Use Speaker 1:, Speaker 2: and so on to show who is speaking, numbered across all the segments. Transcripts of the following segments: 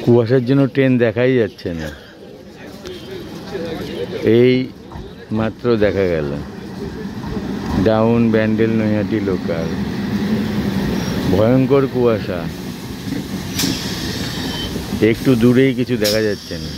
Speaker 1: কুয়াশার জন্য ট্রেন দেখাই যাচ্ছে না। এই মাত্র দেখা গেল ডাউন ব্যান্ডেল নৈহাটি লোকাল। ভয়ঙ্কর কুয়াশা, একটু দূরেই কিছু দেখা যাচ্ছে না।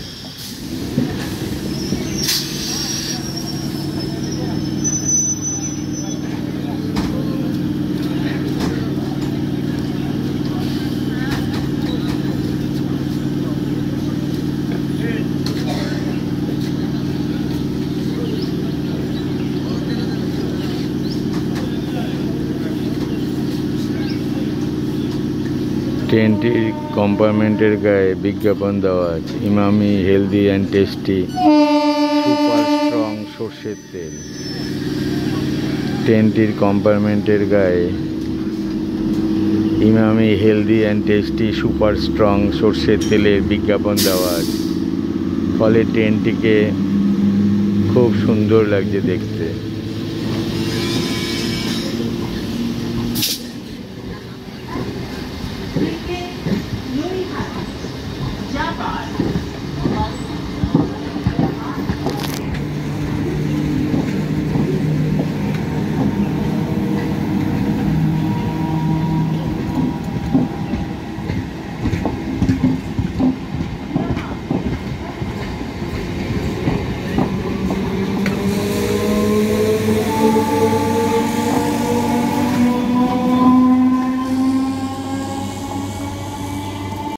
Speaker 1: ট্রেনটির কম্পার্টমেন্টের গায়ে বিজ্ঞাপন দেওয়া আছে, Emami healthy and tasty super strong সর্ষের তেল। ট্রেনটির কম্পার্টমেন্টের গায়ে Emami healthy and tasty super strong সর্ষের তেলের বিজ্ঞাপন দেওয়া আছে, ফলে ট্রেনটিকে খুব সুন্দর লাগছে দেখতে।